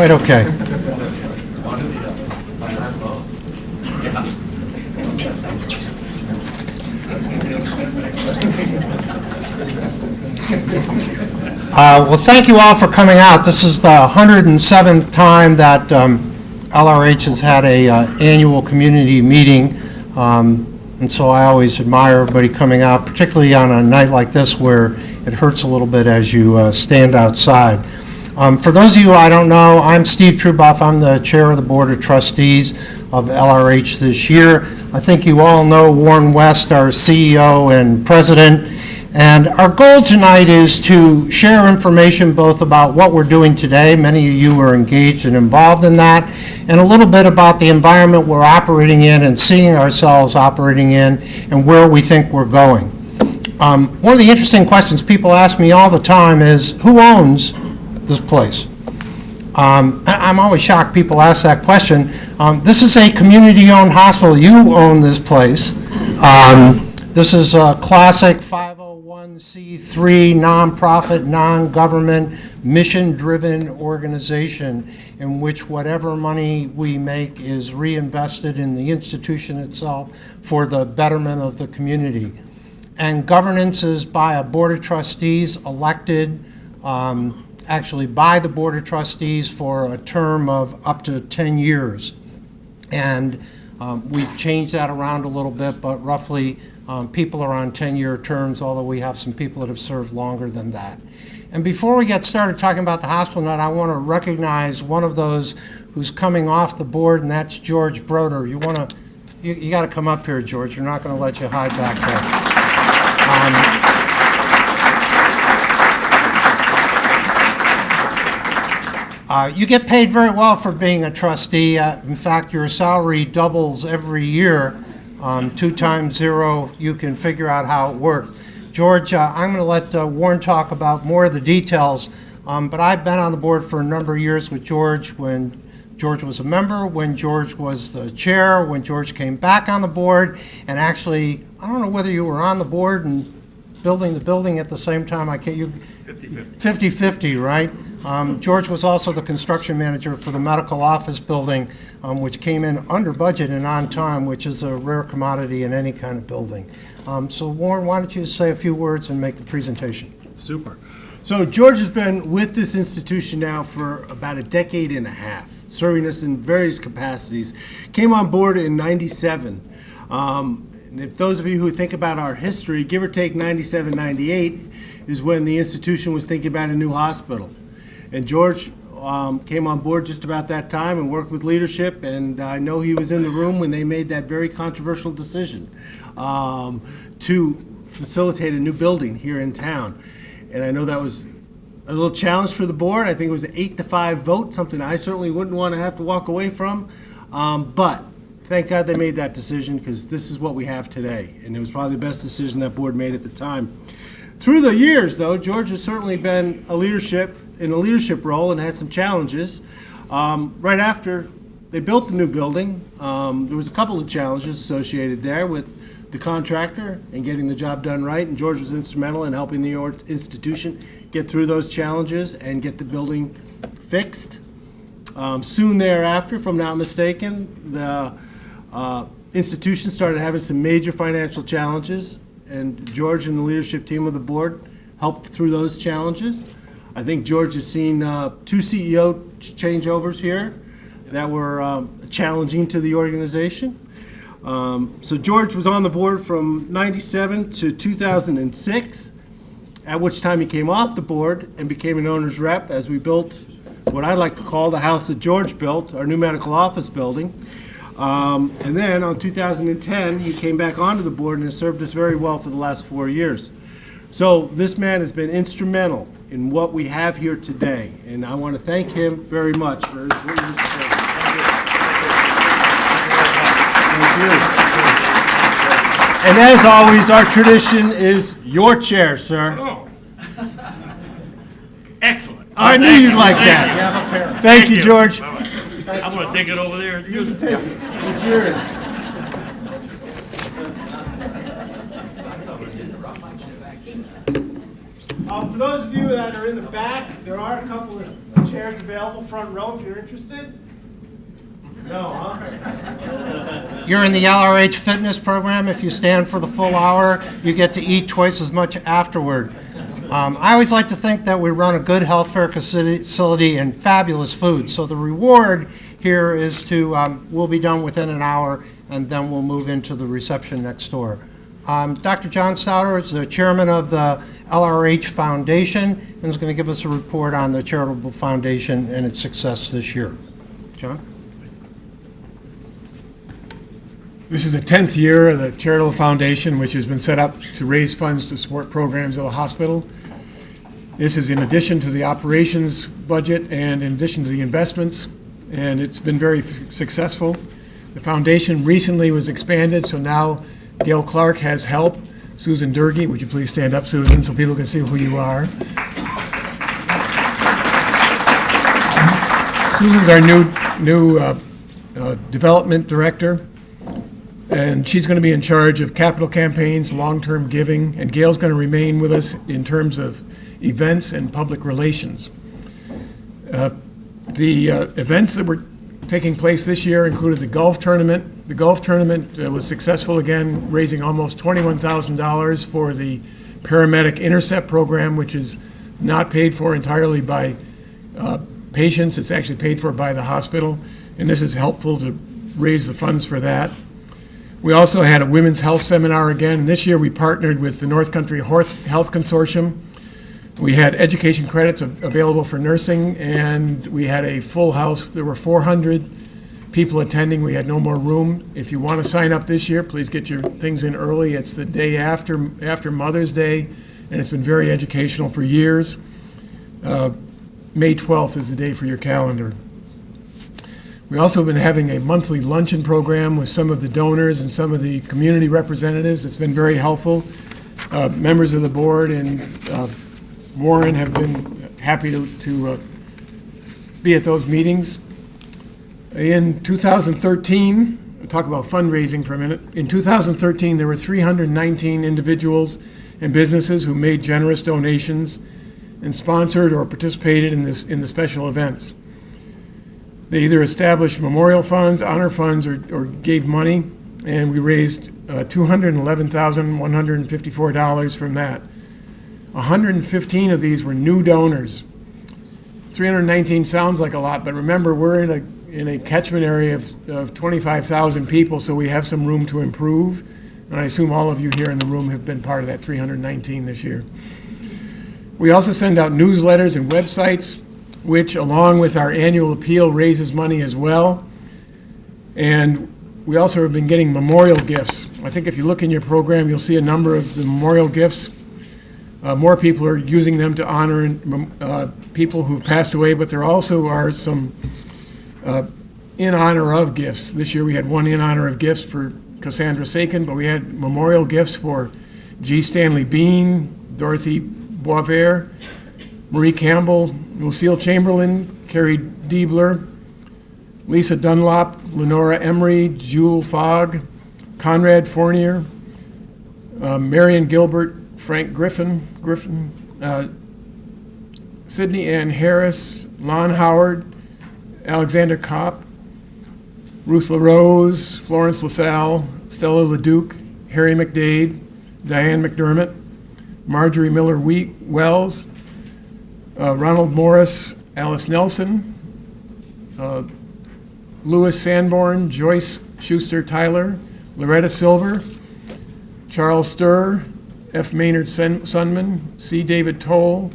quite okay. Well, thank you all for coming out. This is the 107th time that LRH has had a annual community meeting, and so I always admire everybody coming out, particularly on a night like this where it hurts a little bit as you stand outside. For those of you I don't know, I'm Steve Truboff. I'm the chair of the Board of Trustees of LRH this year. I think you all know Warren West, our CEO and president. And our goal tonight is to share information both about what we're doing today, many of you are engaged and involved in that, and a little bit about the environment we're operating in and seeing ourselves operating in and where we think we're going. One of the interesting questions people ask me all the time is, who owns this place? I'm always shocked people ask that question. This is a community-owned hospital. You own this place. This is a classic 501c3 nonprofit, non-government, mission-driven organization in which whatever money we make is reinvested in the institution itself for the betterment of the community. And governance is by a board of trustees elected actually by the Board of Trustees for a term of up to 10 years. And we've changed that around a little bit, but roughly people are on 10-year terms, although we have some people that have served longer than that. And before we get started talking about the hospital tonight, I want to recognize one of those who's coming off the board, and that's George Broder. You got to come up here, George. You're not going to let you hide back there. You get paid very well for being a trustee. In fact, your salary doubles every year. 2 times 0, you can figure out how it works. George, I'm going to let Warren talk about more of the details, but I've been on the board for a number of years with George when George was a member, when George was the chair, when George came back on the board, and actually, I don't know whether you were on the board and building the building at the same time. 50-50. 50-50, right? George was also the construction manager for the medical office building, which came in under budget and on time, which is a rare commodity in any kind of building. So Warren, why don't you say a few words and make the presentation? Super. So George has been with this institution now for about a decade and a half, serving us in various capacities. Came on board in '97. And if those of you who think about our history, give or take 97, 98 is when the institution was thinking about a new hospital. And George came on board just about that time and worked with leadership, and I know he was in the room when they made that very controversial decision to facilitate a new building here in town. And I know that was a little challenge for the board. I think it was an 8-5 vote, something I certainly wouldn't want to have to walk away from. But thank God they made that decision, because this is what we have today. And it was probably the best decision that board made at the time. Through the years, though, George has certainly been in a leadership role and had some challenges. Right after they built the new building, there was a couple of challenges associated there with the contractor and getting the job done right, and George was instrumental in helping the institution get through those challenges and get the building fixed. Soon thereafter, if I'm not mistaken, the institution started having some major financial challenges, and George and the leadership team of the board helped through those challenges. I think George has seen 2 CEO changeovers here that were challenging to the organization. So George was on the board from '97 to 2006, at which time he came off the board and became an owner's rep as we built what I like to call the house that George built, our new medical office building. And then on 2010, he came back onto the board and has served us very well for the last 4 years. So this man has been instrumental in what we have here today, and I want to thank him very much for his support. Thank you. And as always, our tradition is your chair, sir. Oh. Excellent. I knew you'd like that. Thank you, George. I'm going to take it over there. You can take it. It's yours. For those of you that are in the back, there are a couple of chairs available, front row, if you're interested. No, huh? You're in the LRH fitness program. If you stand for the full hour, you get to eat twice as much afterward. I always like to think that we run a good healthcare facility and fabulous food. So the reward here is we'll be done within an hour, and then we'll move into the reception next door. Dr. John Stouter is the chairman of the LRH Foundation and is going to give us a report on the charitable foundation and its success this year. John? This is the 10th year of the charitable foundation, which has been set up to raise funds to support programs of the hospital. This is in addition to the operations budget and in addition to the investments, and it's been very successful. The foundation recently was expanded, so now Gail Clark has help. Susan Durkee, would you please stand up, Susan, so people can see who you are. Susan's our new development director, and she's going to be in charge of capital campaigns, long-term giving, and Gail's going to remain with us in terms of events and public relations. The events that were taking place this year included the golf tournament. The golf tournament was successful again, raising almost $21,000 for the paramedic intercept program, which is not paid for entirely by patients. It's actually paid for by the hospital, and this is helpful to raise the funds for that. We also had a women's health seminar again. This year we partnered with the North Country Health Consortium. We had education credits available for nursing, and we had a full house. There were 400 people attending. We had no more room. If you want to sign up this year, please get your things in early. It's the day after Mother's Day, and it's been very educational for years. May 12th is the day for your calendar. We also have been having a monthly luncheon program with some of the donors and some of the community representatives. It's been very helpful. Members of the board and Warren have been happy to be at those meetings. In 2013, we'll talk about fundraising for a minute. In 2013, there were 319 individuals and businesses who made generous donations and sponsored or participated in the special events. They either established memorial funds, honor funds, or gave money, and we raised $211,154 from that. 115 of these were new donors. 319 sounds like a lot, but remember, we're in a catchment area of 25,000 people, so we have some room to improve. And I assume all of you here in the room have been part of that 319 this year. We also send out newsletters and websites, which, along with our annual appeal, raises money as well. And we also have been getting memorial gifts. I think if you look in your program, you'll see a number of the memorial gifts. More people are using them to honor people who've passed away, but there also are some in honor of gifts. This year we had one in honor of gifts for Cassandra Sakin, but we had memorial gifts for G. Stanley Bean, Dorothy Boisvert, Marie Campbell, Lucille Chamberlain, Carrie Diebler, Lisa Dunlop, Lenora Emery, Jewel Fogg, Conrad Fournier, Marion Gilbert, Frank Griffin, Sydney Ann Harris, Lon Howard, Alexander Kopp, Ruth LaRose, Florence LaSalle, Stella LeDuc, Harry McDade, Diane McDermott, Marjorie Miller Wells, Ronald Morris, Alice Nelson, Louis Sanborn, Joyce Schuster Tyler, Loretta Silver, Charles Sturr, F. Maynard Sunman, C. David Toll,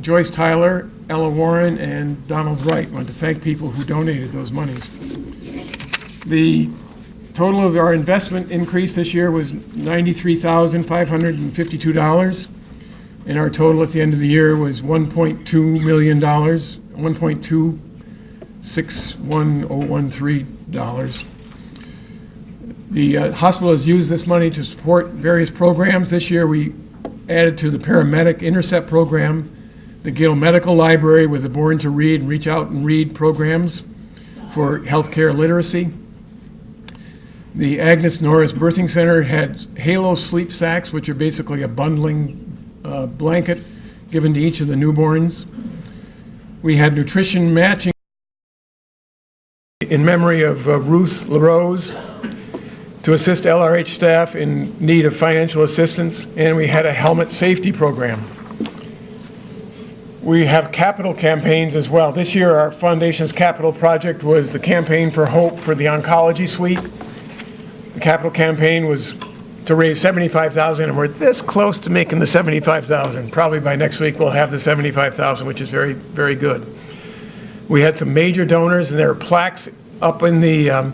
Joyce Tyler, Ella Warren, and Donald Wright. I want to thank people who donated those monies. The total of our investment increase this year was $93,552, and our total at the end of the year was $1.2 million, $1.261013. The hospital has used this money to support various programs. This year we added to the paramedic intercept program the Gale Medical Library with the Born to Read and Reach Out and Read programs for healthcare literacy. The Agnes Norris Birthing Center had Halo sleep sacks, which are basically a bundling blanket given to each of the newborns. We had nutrition matching in memory of Ruth LaRose to assist LRH staff in need of financial assistance, and we had a helmet safety program. We have capital campaigns as well. This year, our foundation's capital project was the Campaign for Hope for the Oncology Suite. The capital campaign was to raise $75,000, and we're this close to making the $75,000. Probably by next week, we'll have the $75,000, which is very, very good. We had some major donors, and there are plaques up in the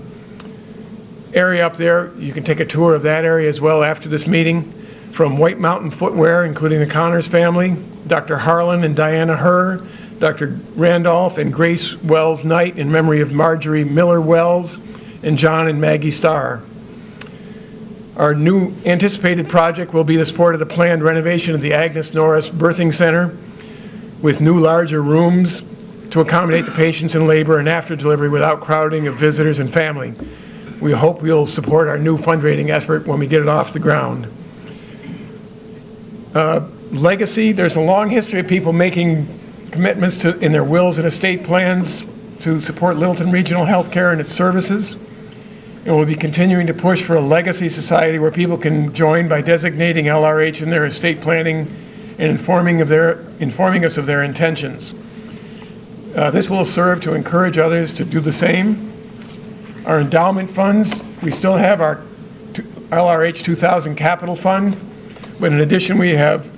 area up there. You can take a tour of that area as well after this meeting. From White Mountain Footwear, including the Connors family, Dr. Harlan and Diana Herr, Dr. Randolph and Grace Wells Knight in memory of Marjorie Miller Wells, and John and Maggie Starr. Our new anticipated project will be the support of the planned renovation of the Agnes Norris Birthing Center with new larger rooms to accommodate the patients in labor and after delivery without crowding of visitors and family. We hope you'll support our new fundraising effort when we get it off the ground. Legacy, there's a long history of people making commitments in their wills and estate plans to support Littleton Regional Healthcare and its services. And we'll be continuing to push for a legacy society where people can join by designating LRH in their estate planning and informing us of their intentions. This will serve to encourage others to do the same. Our endowment funds, we still have our LRH 2000 Capital Fund, but in addition we have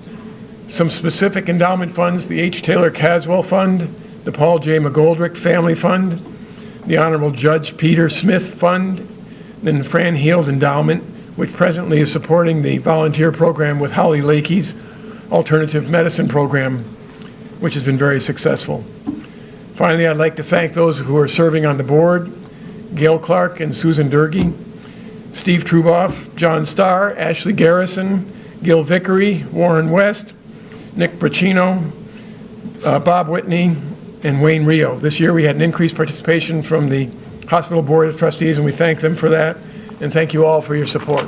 some specific endowment funds, the H. Taylor Caswell Fund, the Paul J. McGoldrick Family Fund, the Honorable Judge Peter Smith Fund, and the Fran Heald Endowment, which presently is supporting the volunteer program with Holly Lakey's alternative medicine program, which has been very successful. Finally, I'd like to thank those who are serving on the board, Gail Clark and Susan Durkee, Steve Truboff, John Starr, Ashley Garrison, Gil Vickery, Warren West, Nick Braccino, Bob Whitney, and Wayne Rio. This year we had an increased participation from the Hospital Board of Trustees, and we thank them for that, and thank you all for your support.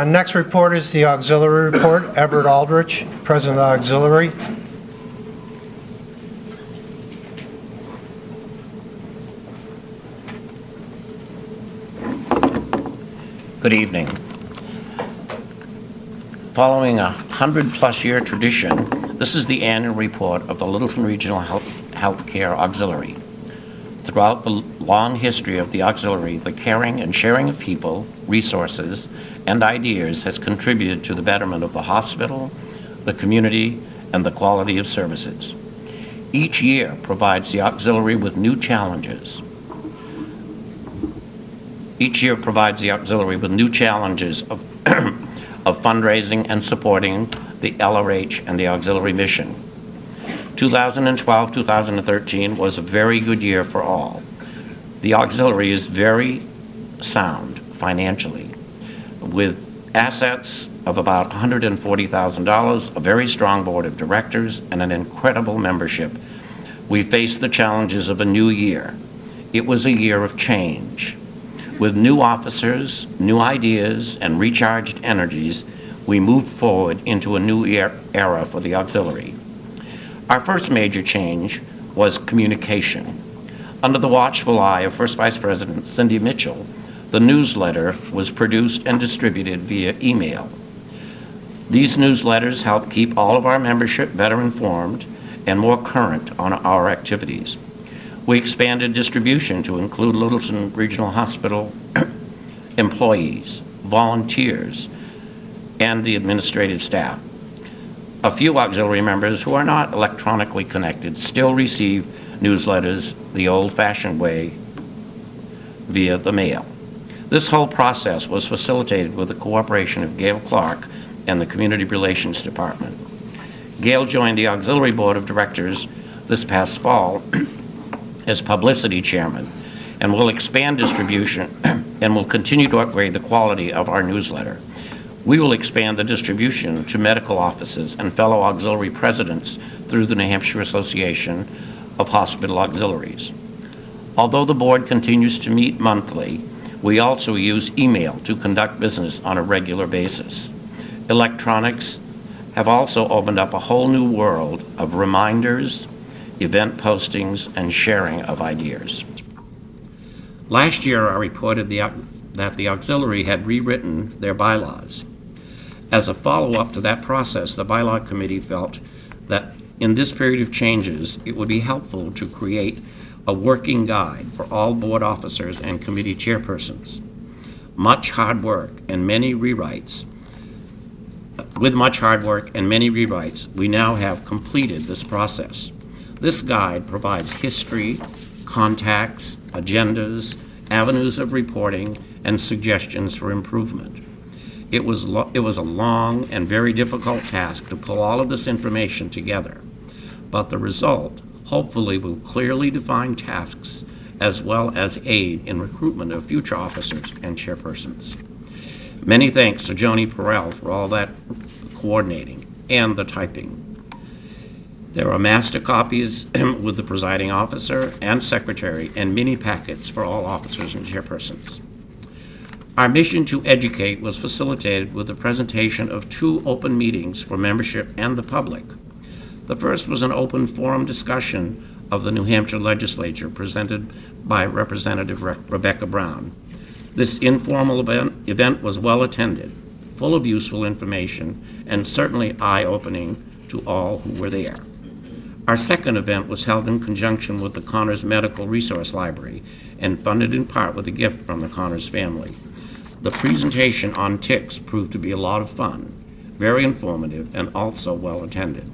Next report is the auxiliary report. Everett Aldrich, President of the Auxiliary. Good evening. Following a 100-plus year tradition, this is the annual report of the Littleton Regional Healthcare Auxiliary. Throughout the long history of the auxiliary, the caring and sharing of people, resources, and ideas has contributed to the betterment of the hospital, the community, and the quality of services. Each year provides the auxiliary with new challenges. Each year provides the auxiliary with new challenges of, of fundraising and supporting the LRH and the auxiliary mission. 2012-2013 was a very good year for all. The auxiliary is very sound financially, with assets of about $140,000, a very strong board of directors, and an incredible membership. We faced the challenges of a new year. It was a year of change. With new officers, new ideas, and recharged energies, we moved forward into a new era for the auxiliary. Our first major change was communication. Under the watchful eye of First Vice President Cindy Mitchell, the newsletter was produced and distributed via email. These newsletters help keep all of our membership better informed and more current on our activities. We expanded distribution to include Littleton Regional Hospital employees, volunteers, and the administrative staff. A few auxiliary members who are not electronically connected still receive newsletters the old-fashioned way via the mail. This whole process was facilitated with the cooperation of Gail Clark and the Community Relations Department. Gail joined the Auxiliary Board of Directors this past fall as publicity chairman, and will expand distribution and will continue to upgrade the quality of our newsletter. We will expand the distribution to medical offices and fellow auxiliary presidents through the New Hampshire Association of Hospital Auxiliaries. Although the board continues to meet monthly, We also use email to conduct business on a regular basis. Electronics have also opened up a whole new world of reminders, event postings, and sharing of ideas. Last year, I reported that the auxiliary had rewritten their bylaws. As a follow-up to that process, the bylaw committee felt that in this period of changes, it would be helpful to create a working guide for all board officers and committee chairpersons. Much hard work and many rewrites, we now have completed this process. This guide provides history, contacts, agendas, avenues of reporting, and suggestions for improvement. It was a long and very difficult task to pull all of this information together, but the result hopefully will clearly define tasks as well as aid in recruitment of future officers and chairpersons. Many thanks to Joni Perel for all that coordinating and the typing. There are master copies with the presiding officer and secretary and mini packets for all officers and chairpersons. Our mission to educate was facilitated with the presentation of 2 open meetings for membership and the public. The first was an open forum discussion of the New Hampshire legislature presented by Representative Rebecca Brown. This informal event was well attended, full of useful information, and certainly eye-opening to all who were there. Our second event was held in conjunction with the Connors Medical Resource Library and funded in part with a gift from the Connors family. The presentation on ticks proved to be a lot of fun, very informative, and also well attended.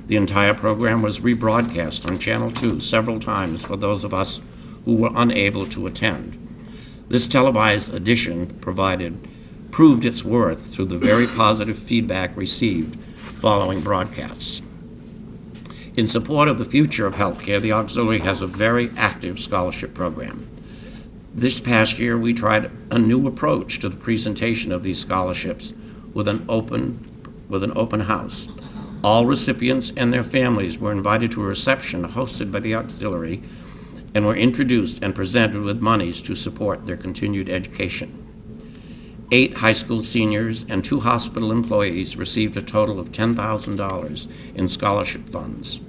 The entire program was rebroadcast on Channel 2 several times for those of us who were unable to attend. This televised edition proved its worth through the very positive feedback received following broadcasts. In support of the future of healthcare, the auxiliary has a very active scholarship program. This past year, we tried a new approach to the presentation of these scholarships with an open house. All recipients and their families were invited to a reception hosted by the auxiliary and were introduced and presented with monies to support their continued education. 8 high school seniors and 2 hospital employees received a total of $10,000 in scholarship funds.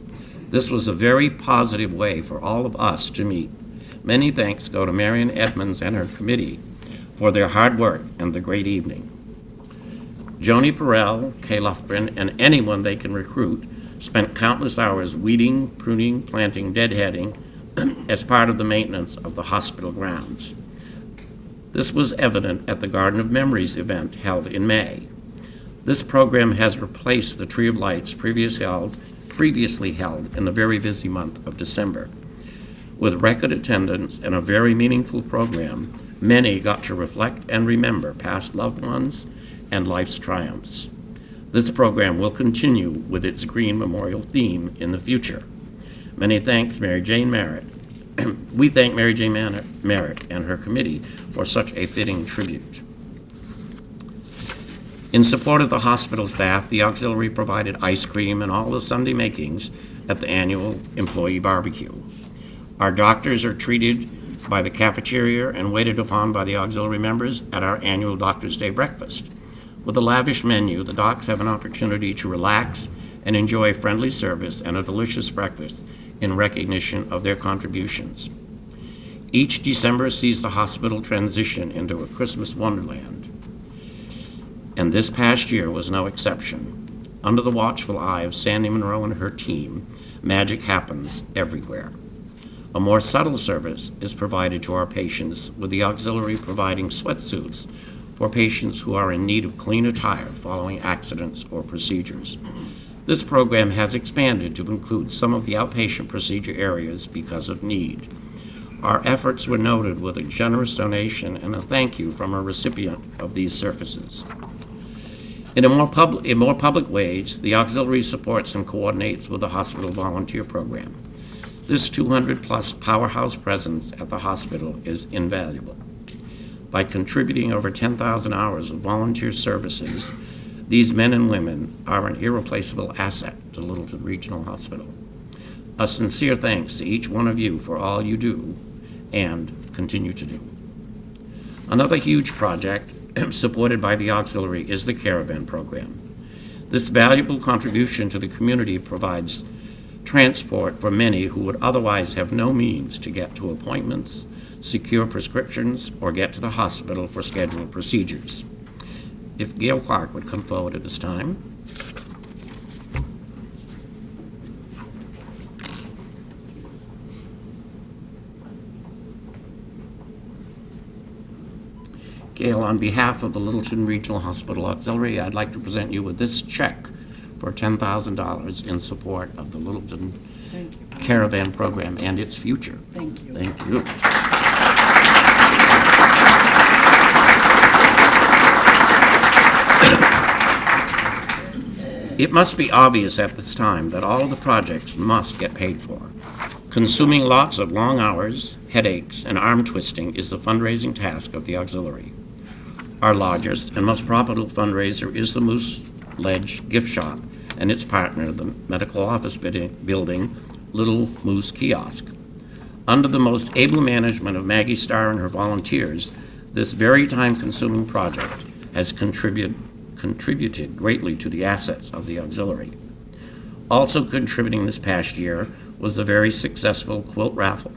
This was a very positive way for all of us to meet. Many thanks go to Marion Edmonds and her committee for their hard work and the great evening. Joni Perel, Kay Lufgren, and anyone they can recruit spent countless hours weeding, pruning, planting, deadheading as part of the maintenance of the hospital grounds. This was evident at the Garden of Memories event held in May. This program has replaced the Tree of Lights previously held in the very busy month of December. With record attendance and a very meaningful program, many got to reflect and remember past loved ones and life's triumphs. This program will continue with its Green Memorial theme in the future. Many thanks, Mary Jane Merritt. We thank Mary Jane Merritt and her committee for such a fitting tribute. In support of the hospital staff, the auxiliary provided ice cream and all the Sunday makings at the annual employee barbecue. Our doctors are treated by the cafeteria and waited upon by the auxiliary members at our annual Doctor's Day breakfast. With a lavish menu, the docs have an opportunity to relax and enjoy friendly service and a delicious breakfast in recognition of their contributions. Each December sees the hospital transition into a Christmas wonderland, and this past year was no exception. Under the watchful eye of Sandy Monroe and her team, magic happens everywhere. A more subtle service is provided to our patients, with the auxiliary providing sweatsuits for patients who are in need of clean attire following accidents or procedures. This program has expanded to include some of the outpatient procedure areas because of need. Our efforts were noted with a generous donation and a thank you from a recipient of these services. In more public ways, the auxiliary supports and coordinates with the hospital volunteer program. This 200-plus powerhouse presence at the hospital is invaluable. By contributing over 10,000 hours of volunteer services, these men and women are an irreplaceable asset to Littleton Regional Hospital. A sincere thanks to each one of you for all you do and continue to do. Another huge project supported by the auxiliary is the Caravan Program. This valuable contribution to the community provides transport for many who would otherwise have no means to get to appointments, secure prescriptions, or get to the hospital for scheduled procedures. If Gail Clark would come forward at this time. Gail, on behalf of the Littleton Regional Hospital Auxiliary, I'd like to present you with this check for $10,000 in support of the Littleton Caravan Program and its future. Thank you. Thank you. It must be obvious at this time that all of the projects must get paid for. Consuming lots of long hours, headaches, and arm twisting is the fundraising task of the auxiliary. Our largest and most profitable fundraiser is the Moose Ledge Gift Shop and its partner, the medical office building, Little Moose Kiosk. Under the most able management of Maggie Starr and her volunteers, this very time-consuming project has contributed greatly to the assets of the auxiliary. Also contributing this past year was the very successful quilt raffle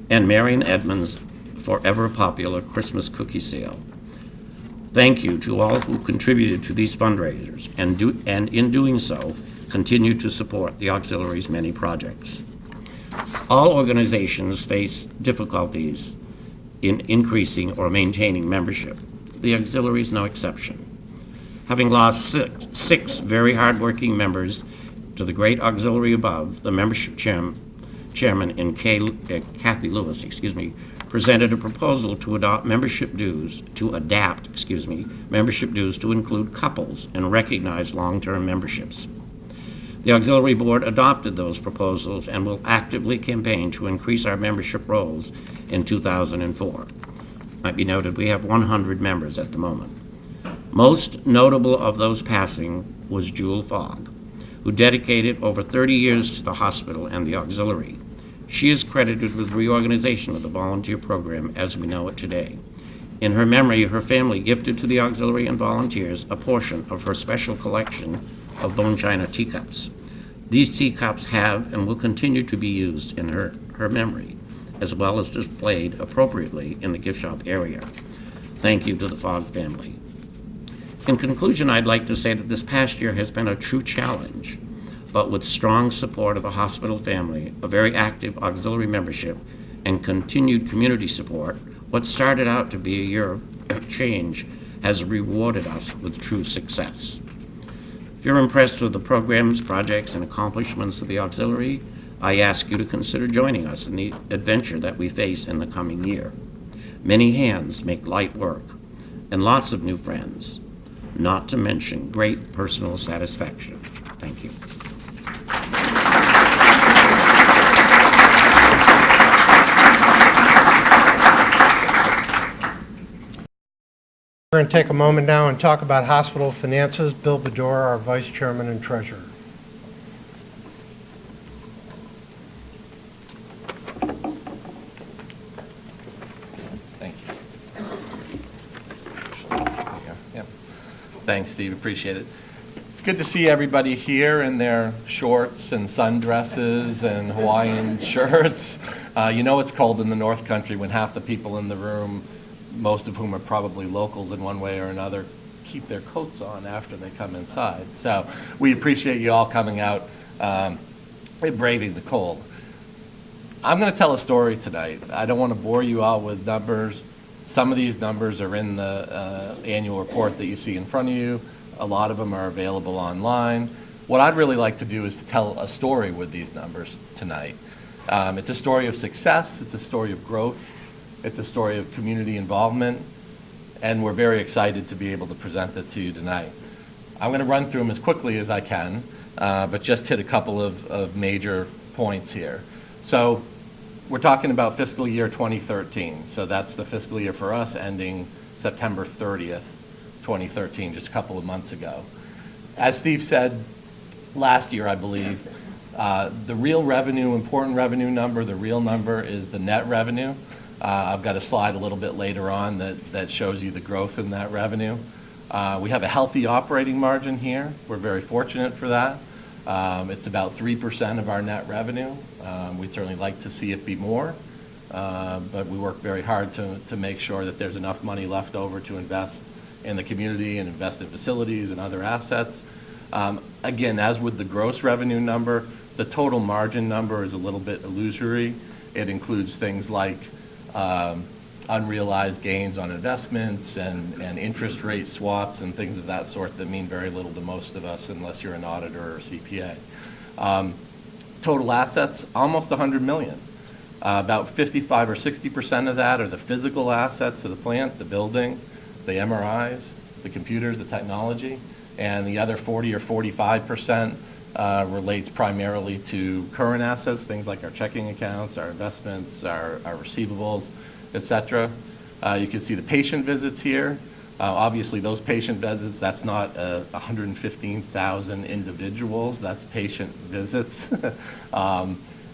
and Marion Edmonds' forever popular Christmas cookie sale. Thank you to all who contributed to these fundraisers and in doing so, continue to support the auxiliary's many projects. All organizations face difficulties in increasing or maintaining membership. The auxiliary is no exception. Having lost six very hardworking members to the great auxiliary above, the membership chairman in Kathy Lewis, presented a proposal to adapt membership dues to include couples and recognize long-term memberships. The auxiliary board adopted those proposals and will actively campaign to increase our membership rolls in 2004. Might be noted we have 100 members at the moment. Most notable of those passing was Jewel Fogg, who dedicated over 30 years to the hospital and the auxiliary. She is credited with reorganization of the volunteer program as we know it today. In her memory, her family gifted to the auxiliary and volunteers a portion of her special collection of bone china teacups. These teacups have and will continue to be used in her memory, as well as displayed appropriately in the gift shop area. Thank you to the Fogg family. In conclusion, I'd like to say that this past year has been a true challenge, but with strong support of the hospital family, a very active auxiliary membership, and continued community support, what started out to be a year of change has rewarded us with true success. If you're impressed with the programs, projects, and accomplishments of the auxiliary, I ask you to consider joining us in the adventure that we face in the coming year. Many hands make light work, and lots of new friends, not to mention great personal satisfaction. Thank you. We're going to take a moment now and talk about hospital finances. Bill Bedore, our Vice Chairman and Treasurer. Thank you. Yep. Thanks, Steve. Appreciate it. It's good to see everybody here in their shorts and sundresses and Hawaiian shirts. You know it's cold in the North Country when half the people in the room, most of whom are probably locals in one way or another, keep their coats on after they come inside. So we appreciate you all coming out and braving the cold. I'm going to tell a story tonight. I don't want to bore you all with numbers. Some of these numbers are in the annual report that you see in front of you. A lot of them are available online. What I'd really like to do is to tell a story with these numbers tonight. It's a story of success. It's a story of growth. It's a story of community involvement, and we're very excited to be able to present it to you tonight. I'm going to run through them as quickly as I can, but just hit a couple of major points here. So we're talking about fiscal year 2013. So that's the fiscal year for us ending September 30th, 2013, just a couple of months ago. As Steve said, last year, I believe, the real revenue, important revenue number, the real number is the net revenue. I've got a slide a little bit later on that shows you the growth in that revenue. We have a healthy operating margin here. We're very fortunate for that. It's about 3% of our net revenue. We'd certainly like to see it be more, but we work very hard to make sure that there's enough money left over to invest in the community and invest in facilities and other assets. Again, as with the gross revenue number, the total margin number is a little bit illusory. It includes things like unrealized gains on investments and interest rate swaps and things of that sort that mean very little to most of us unless you're an auditor or CPA. Total assets, almost $100 million. About 55 or 60% of that are the physical assets of the plant, the building, the MRIs, the computers, the technology, and the other 40 or 45% relates primarily to current assets, things like our checking accounts, our investments, our receivables, et cetera. You can see the patient visits here. Obviously, those patient visits, that's not 115,000 individuals, that's patient visits.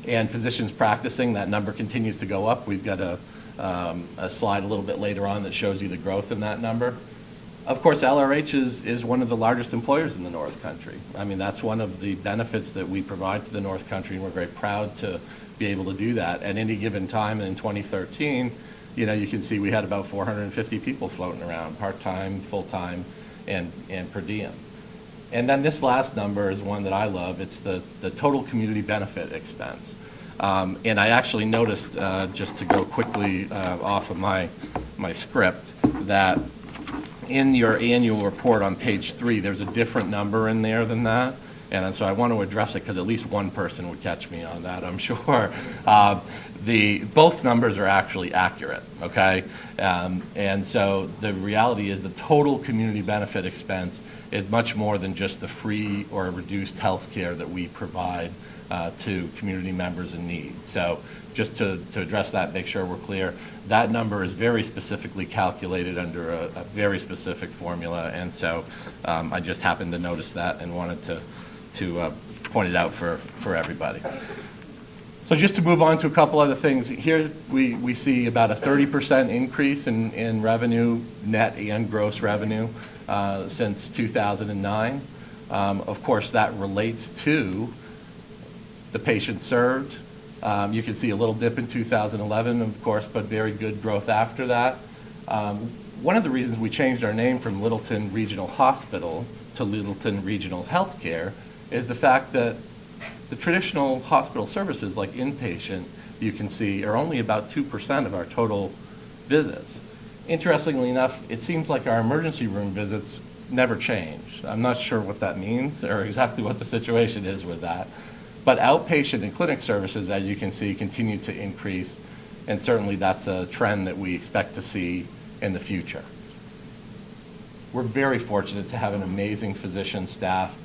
And physicians practicing, that number continues to go up. We've got a slide a little bit later on that shows you the growth in that number. Of course, LRH is one of the largest employers in the North Country. I mean, that's one of the benefits that we provide to the North Country, and we're very proud to be able to do that. At any given time in 2013, you know, you can see we had about 450 people floating around, part-time, full-time, and per diem. And then this last number is one that I love. It's the total community benefit expense. And I actually noticed, just to go quickly off of my script, that in your annual report on page 3, there's a different number in there than that. And so I want to address it because at least one person would catch me on that, I'm sure. Both numbers are actually accurate, okay? And so the reality is the total community benefit expense is much more than just the free or reduced health care that we provide to community members in need. So just to address that, make sure we're clear, that number is very specifically calculated under a very specific formula, and so I just happened to notice that and wanted to point it out for everybody. So just to move on to a couple other things, here we see about a 30% increase in revenue, net and gross revenue, since 2009. Of course, that relates to the patients served. You can see a little dip in 2011, of course, but very good growth after that. One of the reasons we changed our name from Littleton Regional Hospital to Littleton Regional Healthcare is the fact that the traditional hospital services, like inpatient, you can see, are only about 2% of our total visits. Interestingly enough, it seems like our emergency room visits never change. I'm not sure what that means or exactly what the situation is with that. But outpatient and clinic services, as you can see, continue to increase, and certainly that's a trend that we expect to see in the future. We're very fortunate to have an amazing physician staff.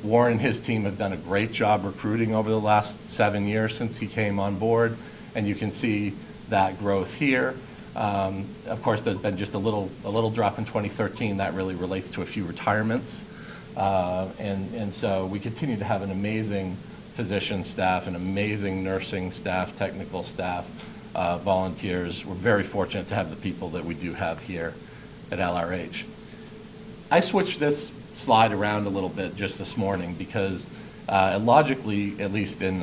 Warren and his team have done a great job recruiting over the last 7 years since he came on board, and you can see that growth here. Of course, there's been just a little drop in 2013. That really relates to a few retirements, and so we continue to have an amazing physician staff, an amazing nursing staff, technical staff, volunteers. We're very fortunate to have the people that we do have here at LRH. I switched this slide around a little bit just this morning because logically, at least in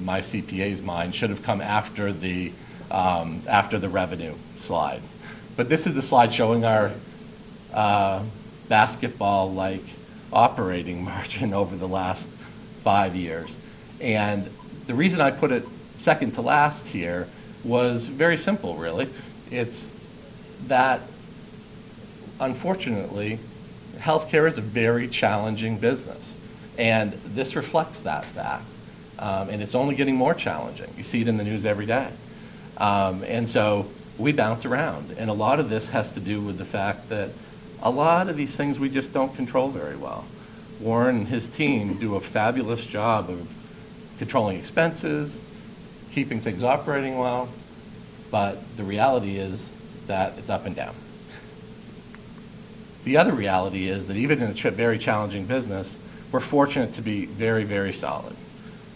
my CPA's mind, should have come after the revenue slide. But this is the slide showing our basketball-like operating margin over the last 5 years. And the reason I put it second to last here was very simple, really. It's that, unfortunately, healthcare is a very challenging business. And this reflects that fact. And it's only getting more challenging. You see it in the news every day. And so we bounce around. And a lot of this has to do with the fact that a lot of these things we just don't control very well. Warren and his team do a fabulous job of controlling expenses, keeping things operating well, but the reality is that it's up and down. The other reality is that even in a very challenging business, we're fortunate to be very, very solid.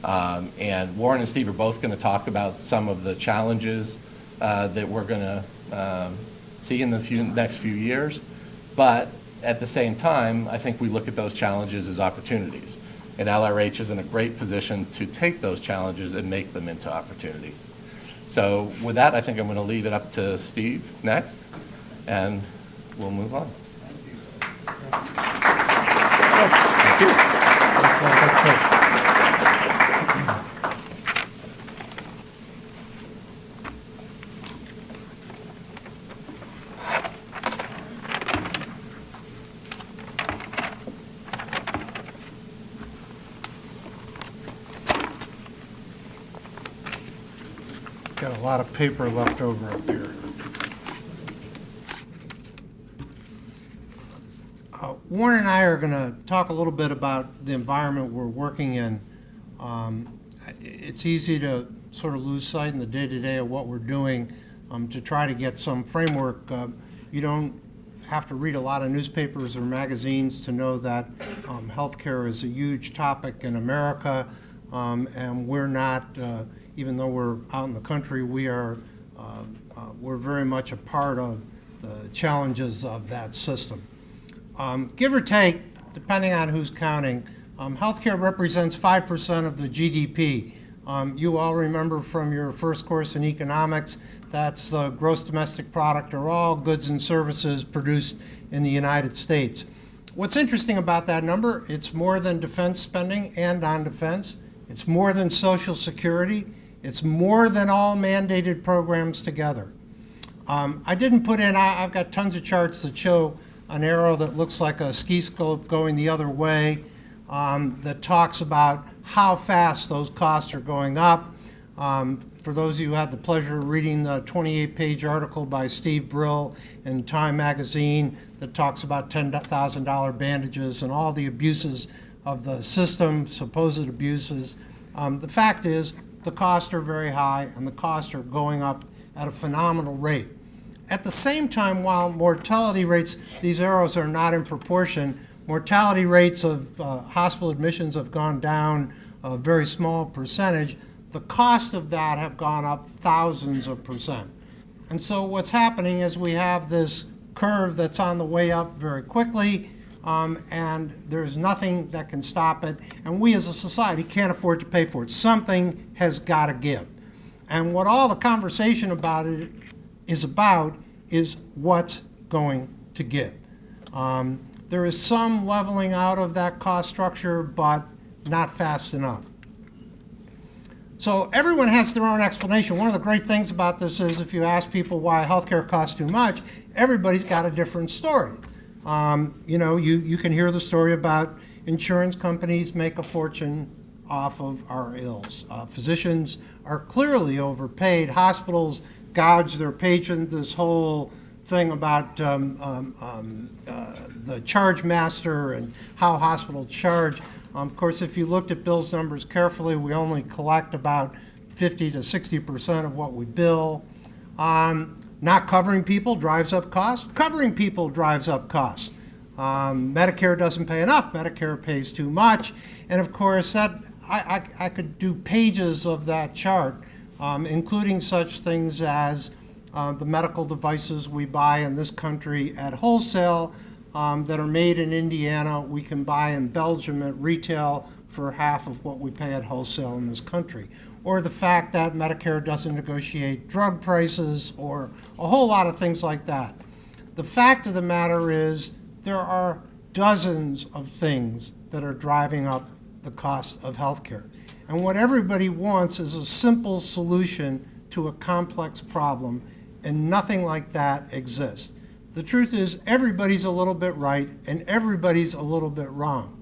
And Warren and Steve are both going to talk about some of the challenges that we're going to see in the next few years. But at the same time, I think we look at those challenges as opportunities. And LRH is in a great position to take those challenges and make them into opportunities. So with that, I think I'm going to leave it up to Steve next, and we'll move on. Thank you. Got a lot of paper left over up here. Warren and I are going to talk a little bit about the environment we're working in. It's easy to sort of lose sight in the day-to-day of what we're doing to try to get some framework. You don't have to read a lot of newspapers or magazines to know that healthcare is a huge topic in America, and we're not, even though we're out in the country, we're very much a part of the challenges of that system. Give or take, depending on who's counting, healthcare represents 5% of the GDP. You all remember from your first course in economics, that's the gross domestic product, or all goods and services produced in the United States. What's interesting about that number, it's more than defense spending and non-defense. It's more than Social Security. It's more than all mandated programs together. I didn't put in, I've got tons of charts that show an arrow that looks like a ski slope going the other way that talks about how fast those costs are going up. For those of you who had the pleasure of reading the 28-page article by Steve Brill in Time magazine that talks about $10,000 bandages and all the abuses of the system, supposed abuses, the fact is the costs are very high and the costs are going up at a phenomenal rate. At the same time, while mortality rates, these arrows are not in proportion, mortality rates of hospital admissions have gone down a very small percentage. The cost of that have gone up thousands of percent. And so what's happening is we have this curve that's on the way up very quickly, and there's nothing that can stop it. And we as a society can't afford to pay for it. Something has got to give. And what all the conversation about it is what's going to give. There is some leveling out of that cost structure, but not fast enough. So everyone has their own explanation. One of the great things about this is if you ask people why healthcare costs too much, everybody's got a different story. You know, you can hear the story about insurance companies make a fortune off of our ills. Physicians are clearly overpaid. Hospitals gouge their patients. This whole thing about the charge master and how hospitals charge. Of course, if you looked at Bill's numbers carefully, we only collect about 50 to 60% of what we bill. Not covering people drives up costs. Covering people drives up costs. Medicare doesn't pay enough. Medicare pays too much. And of course, that I could do pages of that chart, including such things as the medical devices we buy in this country at wholesale that are made in Indiana, we can buy in Belgium at retail for half of what we pay at wholesale in this country. Or the fact that Medicare doesn't negotiate drug prices, or a whole lot of things like that. The fact of the matter is there are dozens of things that are driving up the cost of healthcare. And what everybody wants is a simple solution to a complex problem, and nothing like that exists. The truth is everybody's a little bit right and everybody's a little bit wrong.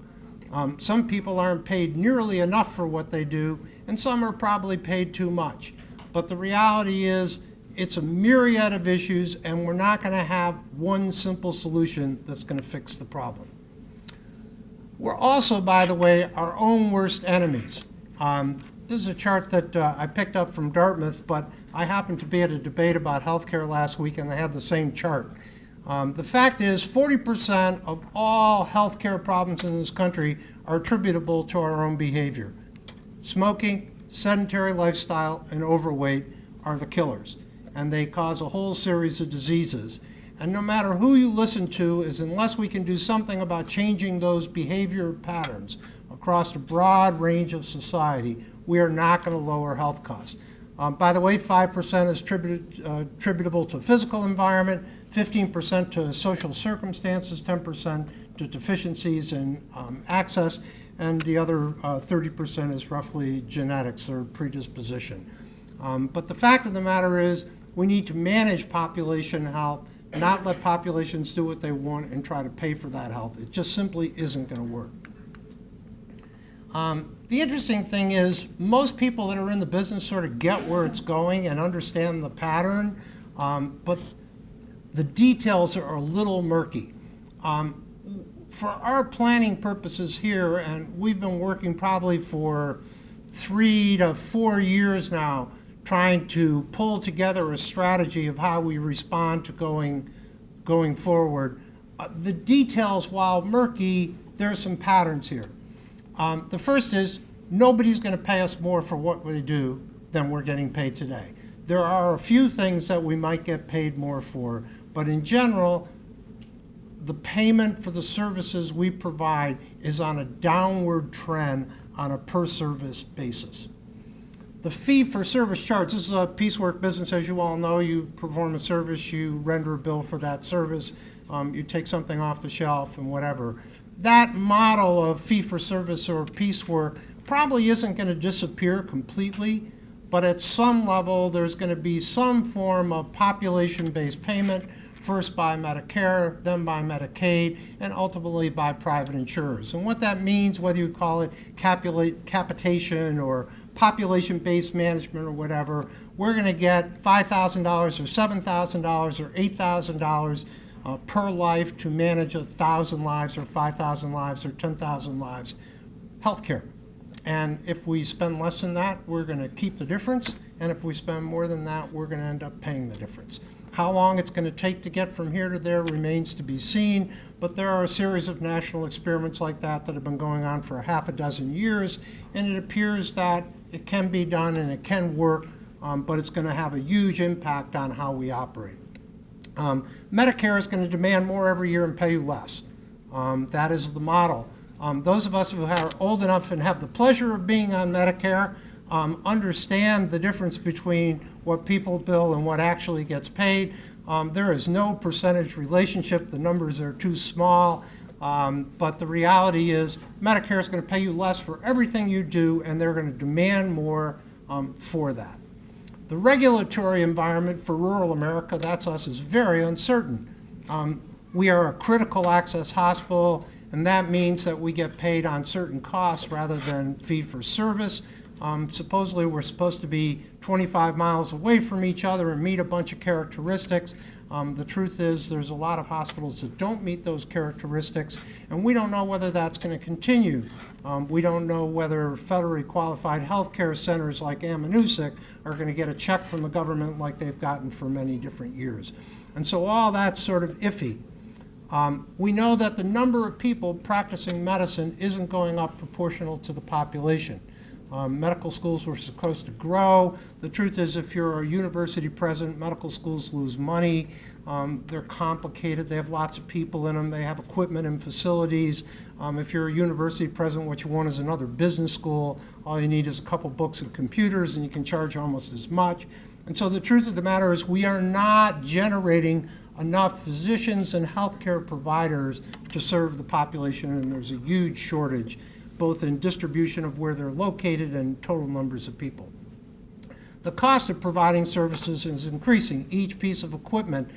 Some people aren't paid nearly enough for what they do, and some are probably paid too much. But the reality is it's a myriad of issues, and we're not going to have one simple solution that's going to fix the problem. We're also, by the way, our own worst enemies. This is a chart that I picked up from Dartmouth, but I happened to be at a debate about healthcare last week, and they had the same chart. The fact is 40% of all healthcare problems in this country are attributable to our own behavior. Smoking, sedentary lifestyle, and overweight are the killers. and they cause a whole series of diseases. And no matter who you listen to, is unless we can do something about changing those behavior patterns across a broad range of society, we are not going to lower health costs. By the way, 5% is attributable to physical environment, 15% to social circumstances, 10% to deficiencies in access, and the other 30% is roughly genetics or predisposition. But the fact of the matter is, we need to manage population health, not let populations do what they want and try to pay for that health. It just simply isn't going to work. The interesting thing is, most people that are in the business sort of get where it's going and understand the pattern, but the details are a little murky. For our planning purposes here, and we've been working probably for 3 to 4 years now, trying to pull together a strategy of how we respond to going forward. The details, while murky, there are some patterns here. The first is, nobody's going to pay us more for what we do than we're getting paid today. There are a few things that we might get paid more for, but in general, the payment for the services we provide is on a downward trend on a per-service basis. The fee-for-service charge, this is a piecework business, as you all know. You perform a service, you render a bill for that service, you take something off the shelf and whatever. That model of fee-for-service or piecework probably isn't going to disappear completely, but at some level there's going to be some form of population-based payment, first by Medicare, then by Medicaid, and ultimately by private insurers. And what that means, whether you call it capitation or population-based management or whatever, we're going to get $5,000 or $7,000 or $8,000 per life to manage 1,000 lives or 5,000 lives or 10,000 lives healthcare. And if we spend less than that, we're going to keep the difference. And if we spend more than that, we're going to end up paying the difference. How long it's going to take to get from here to there remains to be seen, but there are a series of national experiments like that that have been going on for half a dozen years, and it appears that it can be done and it can work, but it's going to have a huge impact on how we operate. Medicare is going to demand more every year and pay you less. That is the model. Those of us who are old enough and have the pleasure of being on Medicare understand the difference between what people bill and what actually gets paid. There is no percentage relationship. The numbers are too small. But the reality is Medicare is going to pay you less for everything you do, and they're going to demand more for that. The regulatory environment for rural America, that's us, is very uncertain. We are a critical access hospital, and that means that we get paid on certain costs rather than fee for service. Supposedly we're supposed to be 25 miles away from each other and meet a bunch of characteristics. The truth is there's a lot of hospitals that don't meet those characteristics, and we don't know whether that's going to continue. We don't know whether federally qualified healthcare centers like Amanuenseck are going to get a check from the government like they've gotten for many different years. And so all that's sort of iffy. We know that the number of people practicing medicine isn't going up proportional to the population. Medical schools were supposed to grow. The truth is, if you're a university president, medical schools lose money. They're complicated. They have lots of people in them. They have equipment and facilities. If you're a university president, what you want is another business school. All you need is a couple books and computers, and you can charge almost as much. And so the truth of the matter is we are not generating enough physicians and healthcare providers to serve the population, and there's a huge shortage, both in distribution of where they're located and total numbers of people. The cost of providing services is increasing. Each piece of equipment,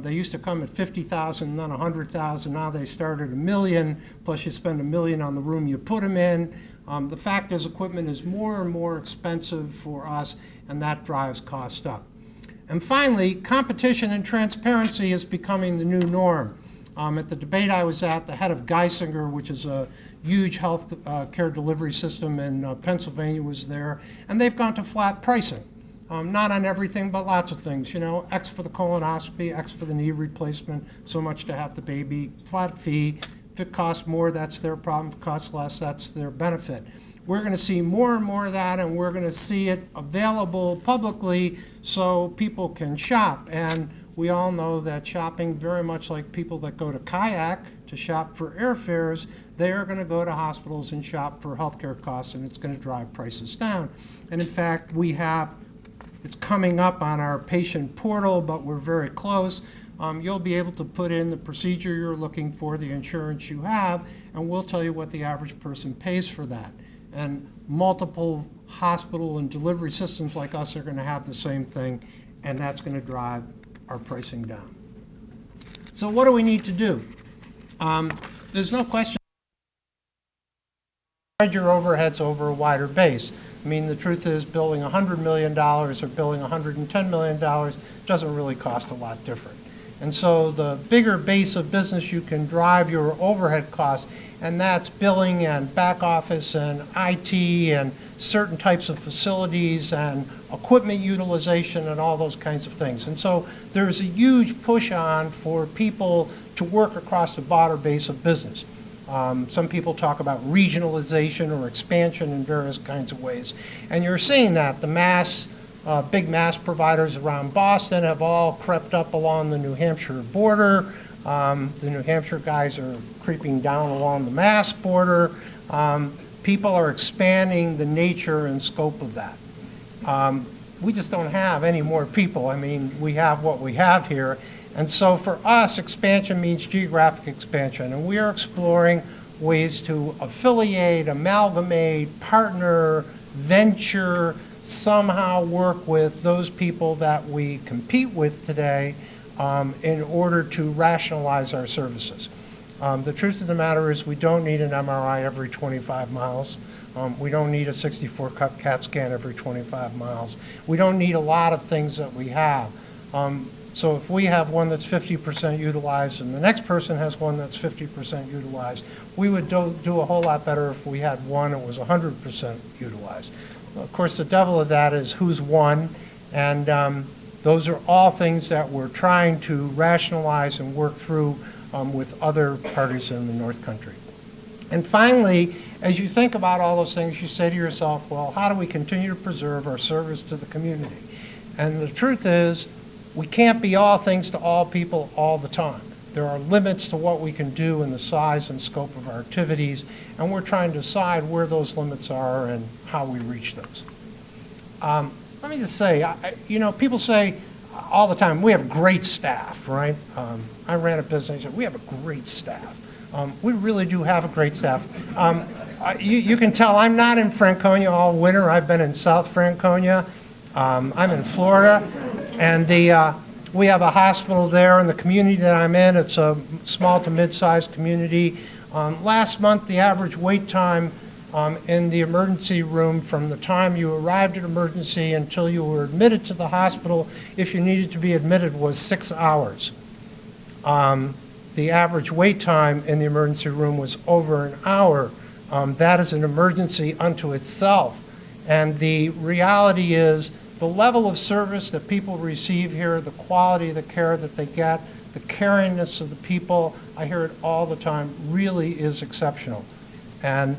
they used to come at $50,000, then $100,000. Now they start at $1 million, plus you spend $1 million on the room you put them in. The fact is, equipment is more and more expensive for us, and that drives cost up. And finally, competition and transparency is becoming the new norm. At the debate I was at, the head of Geisinger, which is a huge health care delivery system in Pennsylvania, was there, and they've gone to flat pricing. Not on everything, but lots of things. You know, X for the colonoscopy, X for the knee replacement, so much to have the baby, flat fee. If it costs more, that's their problem. If it costs less, that's their benefit. we're going to see more and more of that, and we're going to see it available publicly so people can shop. And we all know that shopping, very much like people that go to kayak to shop for airfares, they are going to go to hospitals and shop for healthcare costs, and it's going to drive prices down. And in fact, it's coming up on our patient portal, but we're very close. You'll be able to put in the procedure you're looking for, the insurance you have, and we'll tell you what the average person pays for that. And multiple hospital and delivery systems like us are going to have the same thing, and that's going to drive our pricing down. So what do we need to do? There's no question spread your overheads over a wider base. I mean, the truth is building $100 million or building $110 million doesn't really cost a lot different. And so the bigger base of business you can drive your overhead costs, and that's billing and back office and IT and certain types of facilities and equipment utilization and all those kinds of things. And so there's a huge push on for people to work across the broader base of business. Some people talk about regionalization or expansion in various kinds of ways. And you're seeing that. The big mass providers around Boston have all crept up along the New Hampshire border. The New Hampshire guys are creeping down along the Mass border. People are expanding the nature and scope of that. We just don't have any more people. I mean, we have what we have here. And so for us, expansion means geographic expansion. And we are exploring ways to affiliate, amalgamate, partner, venture, somehow work with those people that we compete with today in order to rationalize our services. The truth of the matter is we don't need an MRI every 25 miles. We don't need a 64-cut CAT scan every 25 miles. We don't need a lot of things that we have. So if we have one that's 50% utilized and the next person has one that's 50% utilized, we would do a whole lot better if we had one that was 100% utilized. Of course, the devil of that is who's won, and those are all things that we're trying to rationalize and work through with other parties in the North Country. And finally, as you think about all those things, you say to yourself, well, how do we continue to preserve our service to the community? And the truth is, we can't be all things to all people all the time. There are limits to what we can do in the size and scope of our activities, and we're trying to decide where those limits are and how we reach those. Let me just say, people say all the time, we have great staff, right? I ran a business, and we have a great staff. We really do have a great staff. You can tell I'm not in Franconia all winter. I've been in South Franconia. I'm in Florida. And we have a hospital there in the community that I'm in. It's a small to mid-sized community. Last month, the average wait time in the emergency room from the time you arrived at emergency until you were admitted to the hospital, if you needed to be admitted, was 6 hours. The average wait time in the emergency room was over an hour. That is an emergency unto itself. And the reality is, the level of service that people receive here, the quality of the care that they get, the caringness of the people, I hear it all the time, really is exceptional. And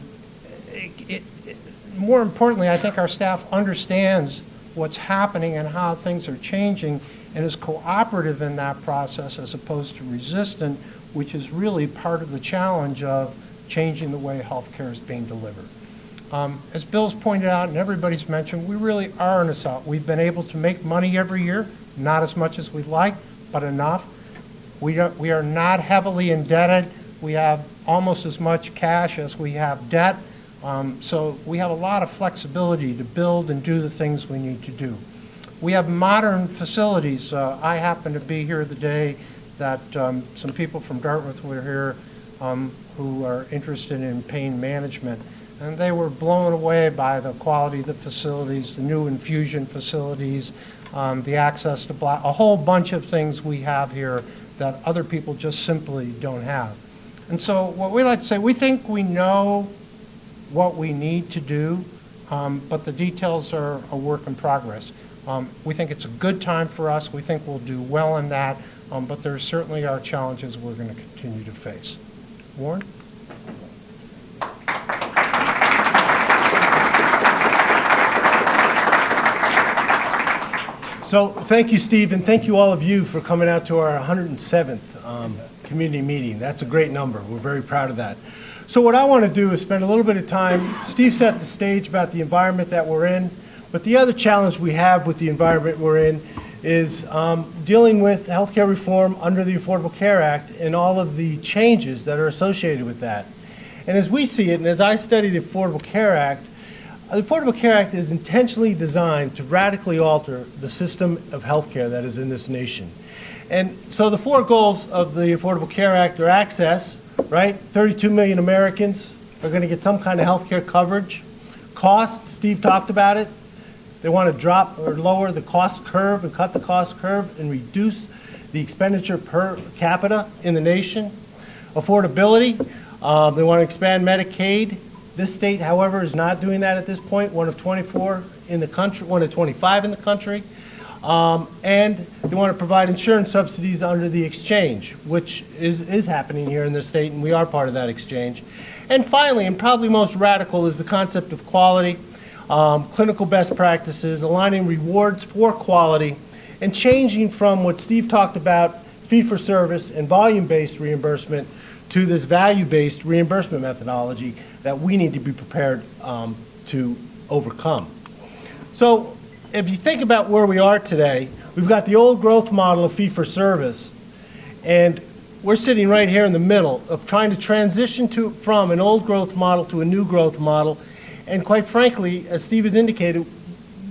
more importantly, I think our staff understands what's happening and how things are changing and is cooperative in that process as opposed to resistant, which is really part of the challenge of changing the way healthcare is being delivered. As Bill's pointed out and everybody's mentioned, we really are in a salt. We've been able to make money every year, not as much as we'd like, but enough. We are not heavily indebted. We have almost as much cash as we have debt. So we have a lot of flexibility to build and do the things we need to do. We have modern facilities. I happen to be here the day that some people from Dartmouth were here who are interested in pain management. And they were blown away by the quality of the facilities, the new infusion facilities, the access to a whole bunch of things we have here that other people just simply don't have. And so what we like to say, we think we know what we need to do, but the details are a work in progress. We think it's a good time for us. We think we'll do well in that, but there certainly are challenges we're going to continue to face. Warren? So thank you, Steve, and thank you all of you for coming out to our 107th community meeting. That's a great number. We're very proud of that. So what I want to do is spend a little bit of time. Steve set the stage about the environment that we're in, but the other challenge we have with the environment we're in is dealing with healthcare reform under the Affordable Care Act and all of the changes that are associated with that. And as we see it, and as I study the Affordable Care Act, the Affordable Care Act is intentionally designed to radically alter the system of healthcare that is in this nation. And so the four goals of the Affordable Care Act are access, right? 32 million Americans are going to get some kind of healthcare coverage. Cost, Steve talked about it. They want to drop or lower the cost curve and cut the cost curve and reduce the expenditure per capita in the nation. Affordability, they want to expand Medicaid. This state, however, is not doing that at this point, one of 24 in the country, one of 25 in the country. And they want to provide insurance subsidies under the exchange, which is happening here in this state, and we are part of that exchange. And finally, and probably most radical, is the concept of quality, clinical best practices, aligning rewards for quality, and changing from what Steve talked about, fee-for-service and volume-based reimbursement, to this value-based reimbursement methodology that we need to be prepared to overcome. So if you think about where we are today, we've got the old growth model of fee-for-service, and we're sitting right here in the middle of trying to transition from an old growth model to a new growth model. And quite frankly, as Steve has indicated,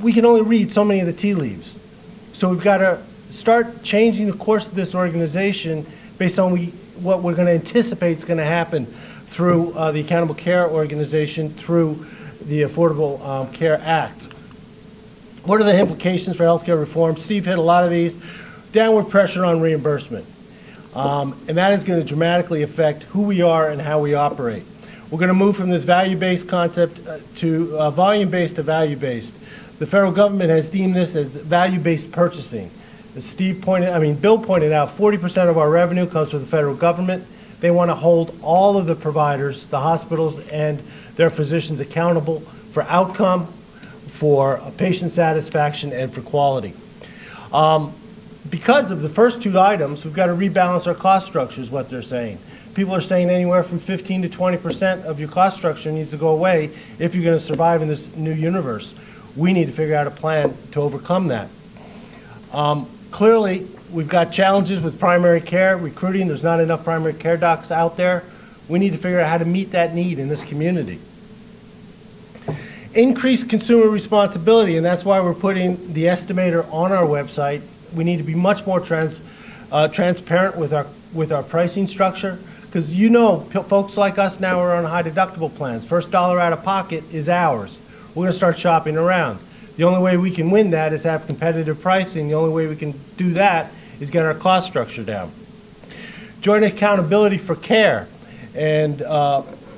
we can only read so many of the tea leaves. So we've got to start changing the course of this organization based on what we're going to anticipate is going to happen through the Accountable Care Organization, through the Affordable Care Act. What are the implications for healthcare reform? Steve hit a lot of these. Downward pressure on reimbursement. And that is going to dramatically affect who we are and how we operate. We're going to move from this value-based concept to volume-based to value-based. The federal government has deemed this as value-based purchasing. As Bill pointed out, 40% of our revenue comes from the federal government. They want to hold all of the providers, the hospitals and their physicians accountable for outcome, for patient satisfaction, and for quality. Because of the first two items, we've got to rebalance our cost structure, is what they're saying. People are saying anywhere from 15 to 20% of your cost structure needs to go away if you're going to survive in this new universe. We need to figure out a plan to overcome that. Clearly, we've got challenges with primary care, recruiting. There's not enough primary care docs out there. We need to figure out how to meet that need in this community. Increased consumer responsibility, and that's why we're putting the estimator on our website. We need to be much more transparent with our pricing structure, because folks like us now are on high deductible plans. First dollar out of pocket is ours. We're going to start shopping around. The only way we can win that is have competitive pricing. The only way we can do that is get our cost structure down. Joint accountability for care and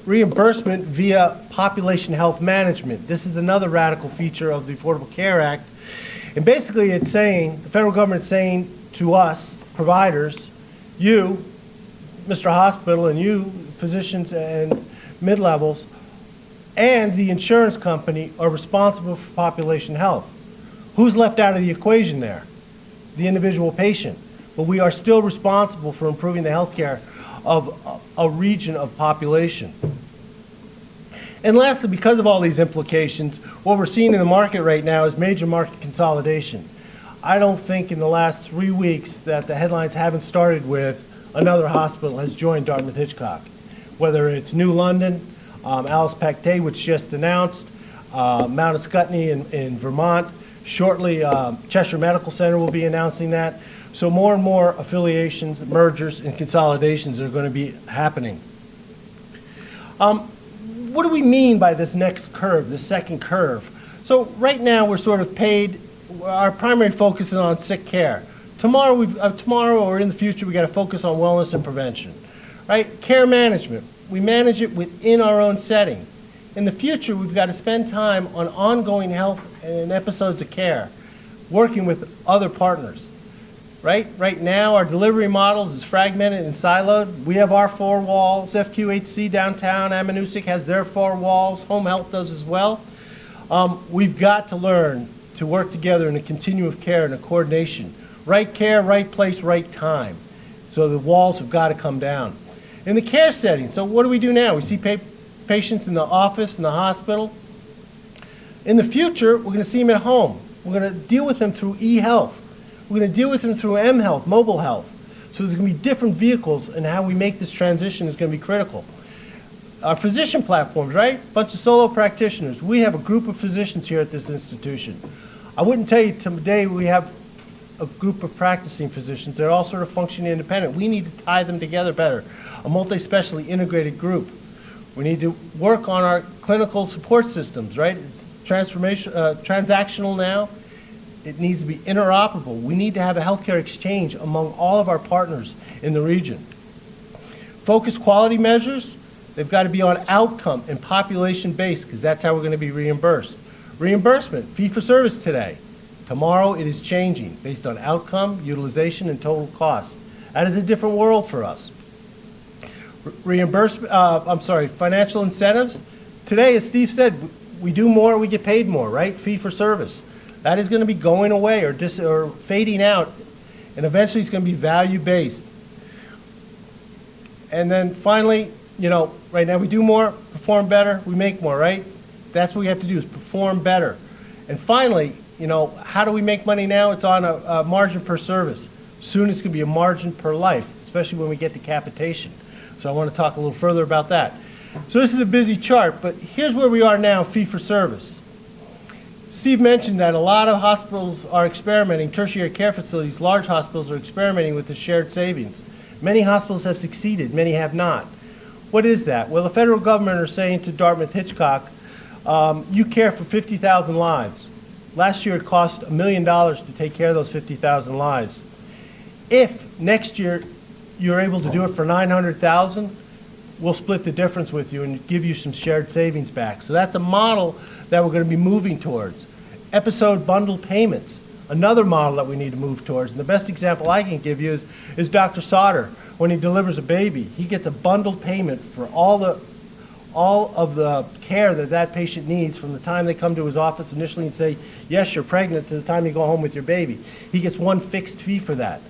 reimbursement via population health management. This is another radical feature of the Affordable Care Act. And basically it's saying, the federal government's saying to us, providers, you, Mr. Hospital, and you, physicians and mid-levels, and the insurance company are responsible for population health. Who's left out of the equation there? The individual patient. But we are still responsible for improving the health care of a region of population. And lastly, because of all these implications, what we're seeing in the market right now is major market consolidation. I don't think in the last 3 weeks that the headlines haven't started with another hospital has joined Dartmouth-Hitchcock. Whether it's New London, Alice Pacté, which just announced, Mount Scottney in Vermont. Shortly, Cheshire Medical Center will be announcing that. So more and more affiliations, mergers, and consolidations are going to be happening. What do we mean by this next curve, this second curve? So right now we're sort of paid, our primary focus is on sick care. Tomorrow or in the future, we got to focus on wellness and prevention, right? Care management. We manage it within our own setting. In the future, we've got to spend time on ongoing health and episodes of care, working with other partners. Right now, our delivery models is fragmented and siloed. We have our four walls. FQHC downtown Amanuenseck has their four walls. Home health does as well. We've got to learn to work together in a continuum of care and a coordination. Right care, right place, right time. So the walls have got to come down. In the care setting, so what do we do now? We see patients in the office, in the hospital. In the future, we're going to see them at home. We're going to deal with them through e-health. We're going to deal with them through m-health, mobile health. So there's going to be different vehicles, and how we make this transition is going to be critical. Our physician platforms, right? Bunch of solo practitioners. We have a group of physicians here at this institution. I wouldn't tell you today we have a group of practicing physicians. They're all sort of functioning independent. We need to tie them together better. A multi-specialty integrated group. We need to work on our clinical support systems, right? It's transactional now. It needs to be interoperable. We need to have a healthcare exchange among all of our partners in the region. Focused quality measures, they've got to be on outcome and population-based, because that's how we're going to be reimbursed. Reimbursement, fee-for-service today. Tomorrow it is changing based on outcome, utilization, and total cost. That is a different world for us. Financial incentives. Today, as Steve said, we do more, we get paid more, right? Fee-for-service. That is going to be going away or fading out, and eventually it's going to be value-based. And then finally, you know, right now we do more, perform better, we make more, right? That's what we have to do, is perform better. And finally, you know, how do we make money now? It's on a margin per service. Soon it's going to be a margin per life, especially when we get to capitation. So I want to talk a little further about that. So this is a busy chart, but here's where we are now, fee-for-service. Steve mentioned that a lot of hospitals are experimenting, tertiary care facilities, large hospitals are experimenting with the shared savings. Many hospitals have succeeded, many have not. What is that? Well, the federal government are saying to Dartmouth-Hitchcock, you care for 50,000 lives. Last year it cost $1 million to take care of those 50,000 lives. If next year you're able to do it for 900,000, we'll split the difference with you and give you some shared savings back. So that's a model that we're going to be moving towards. Episode bundled payments, another model that we need to move towards. And the best example I can give you is Dr. Sauter. When he delivers a baby, he gets a bundled payment for all of the care that that patient needs from the time they come to his office initially and say, yes, you're pregnant, to the time you go home with your baby. He gets one fixed fee for that.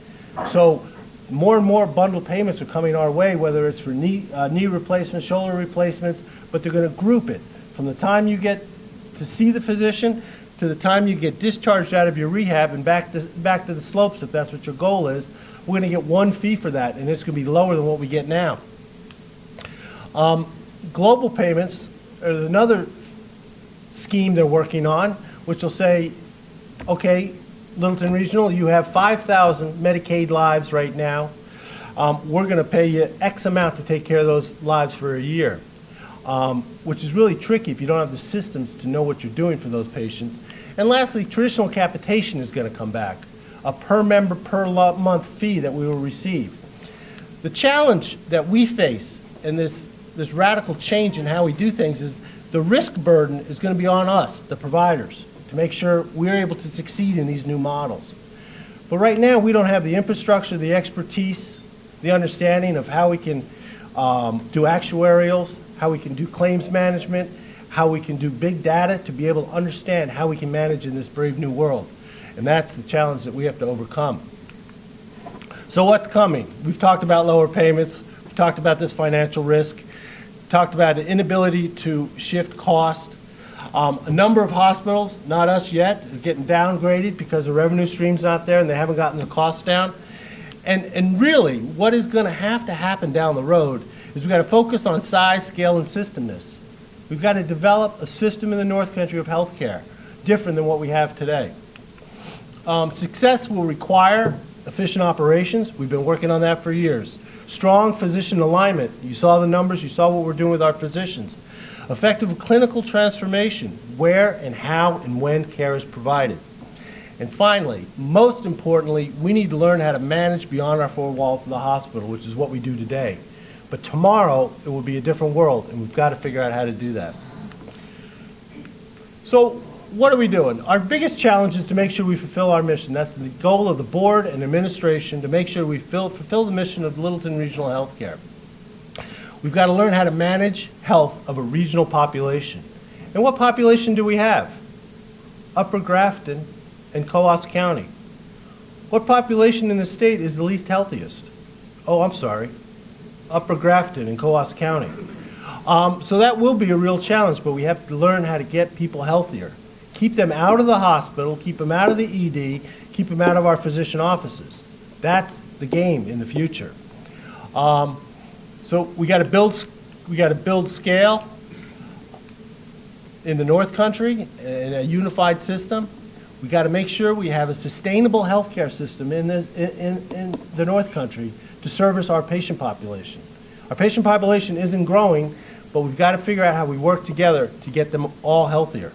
So more and more bundled payments are coming our way, whether it's for knee replacements, shoulder replacements, but they're going to group it from the time you get to see the physician to the time you get discharged out of your rehab and back to the slopes, if that's what your goal is. We're going to get one fee for that, and it's going to be lower than what we get now. Global payments is another scheme they're working on, which will say, okay, Littleton Regional, you have 5,000 Medicaid lives right now. We're going to pay you X amount to take care of those lives for a year, which is really tricky if you don't have the systems to know what you're doing for those patients. And lastly, traditional capitation is going to come back, a per member per month fee that we will receive. The challenge that we face in this radical change in how we do things is the risk burden is going to be on us, the providers, to make sure we're able to succeed in these new models. But right now, we don't have the infrastructure, the expertise, the understanding of how we can do actuarials, how we can do claims management, how we can do big data to be able to understand how we can manage in this brave new world. And that's the challenge that we have to overcome. So what's coming? We've talked about lower payments. We've talked about this financial risk. Talked about the inability to shift cost. A number of hospitals, not us yet, are getting downgraded because the revenue stream's not there and they haven't gotten the costs down. And really, what is going to happen down the road is we've got to focus on size, scale, and systemness. We've got to develop a system in the North Country of healthcare different than what we have today. Success will require efficient operations. We've been working on that for years. Strong physician alignment. You saw the numbers. You saw what we're doing with our physicians. Effective clinical transformation, where and how and when care is provided. And finally, most importantly, we need to learn how to manage beyond our four walls of the hospital, which is what we do today. But tomorrow, it will be a different world, and we've got to figure out how to do that. So what are we doing? Our biggest challenge is to make sure we fulfill our mission. That's the goal of the board and administration, to make sure we fulfill the mission of Littleton Regional Healthcare. We've got to learn how to manage health of a regional population. And what population do we have? Upper Grafton, and Coos County. What population in the state is the least healthiest? Oh, I'm sorry, Upper Grafton and Coos County. So that will be a real challenge, but we have to learn how to get people healthier. Keep them out of the hospital, keep them out of the ED, keep them out of our physician offices. That's the game in the future. So we got to build scale in the North Country in a unified system. We got to make sure we have a sustainable healthcare system in the North Country to service our patient population. Our patient population isn't growing, but we've got to figure out how we work together to get them all healthier.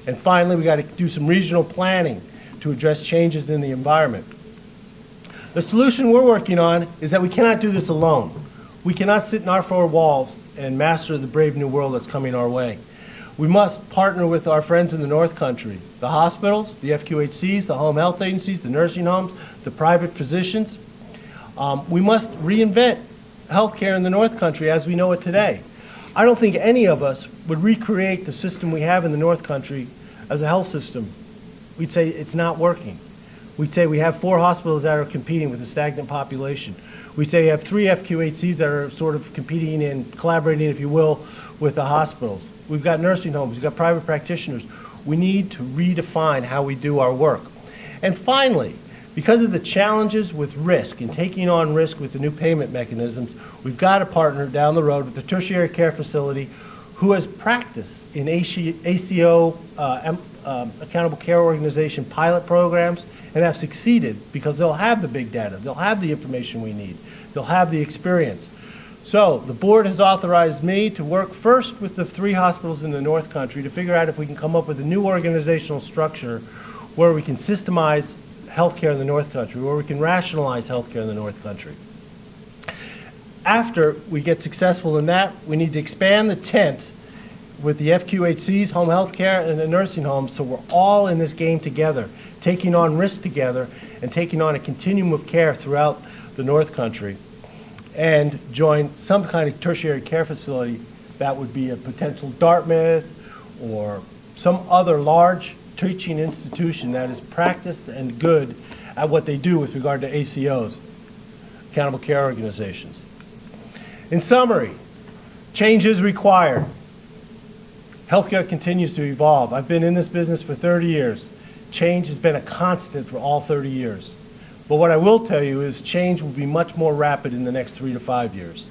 And finally, we got to do some regional planning to address changes in the environment. The solution we're working on is that we cannot do this alone. We cannot sit in our four walls and master the brave new world that's coming our way. We must partner with our friends in the North Country, the hospitals, the FQHCs, the home health agencies, the nursing homes, the private physicians. We must reinvent healthcare in the North Country as we know it today. I don't think any of us would recreate the system we have in the North Country as a health system. We'd say it's not working. We'd say we have 4 hospitals that are competing with a stagnant population. We'd say we have 3 FQHCs that are sort of competing and collaborating, if you will, with the hospitals. We've got nursing homes, we've got private practitioners. We need to redefine how we do our work. And finally, because of the challenges with risk and taking on risk with the new payment mechanisms, we've got to partner down the road with the tertiary care facility who has practiced in ACO, Accountable Care Organization pilot programs and have succeeded because they'll have the big data, they'll have the information we need, they'll have the experience. So the board has authorized me to work first with the 3 hospitals in the North Country to figure out if we can come up with a new organizational structure where we can systemize healthcare in the North Country, where we can rationalize healthcare in the North Country. After we get successful in that, we need to expand the tent with the FQHCs, home health care, and the nursing homes so we're all in this game together, taking on risks together and taking on a continuum of care throughout the North Country, and join some kind of tertiary care facility that would be a potential Dartmouth or some other large teaching institution that is practiced and good at what they do with regard to ACOs, Accountable Care Organizations. In summary, change is required. Healthcare continues to evolve. I've been in this business for 30 years. Change has been a constant for all 30 years. But what I will tell you is change will be much more rapid in the next 3 to 5 years.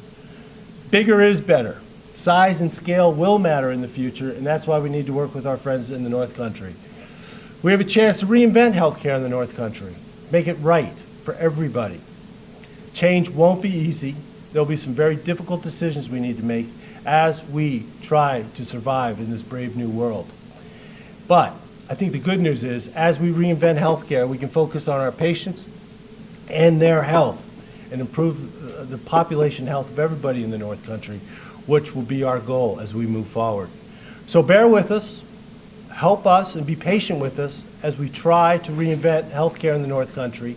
Bigger is better. Size and scale will matter in the future, and that's why we need to work with our friends in the North Country. We have a chance to reinvent healthcare in the North Country, make it right for everybody. Change won't be easy. There'll be some very difficult decisions we need to make as we try to survive in this brave new world. But I think the good news is, as we reinvent healthcare, we can focus on our patients and their health and improve the population health of everybody in the North Country, which will be our goal as we move forward. So bear with us, help us, and be patient with us as we try to reinvent healthcare in the North Country,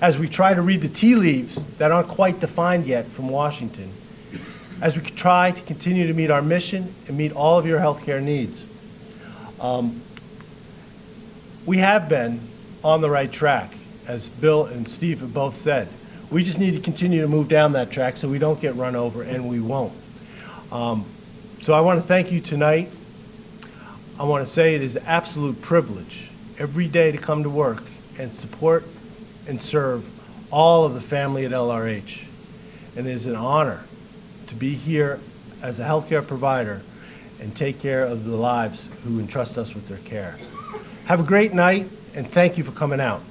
as we try to read the tea leaves that aren't quite defined yet from Washington, as we try to continue to meet our mission and meet all of your healthcare needs. We have been on the right track, as Bill and Steve have both said. We just need to continue to move down that track so we don't get run over, and we won't. So I want to thank you tonight. I want to say it is an absolute privilege every day to come to work and support and serve all of the family at LRH. And it is an honor to be here as a healthcare provider and take care of the lives who entrust us with their care. Have a great night, and thank you for coming out.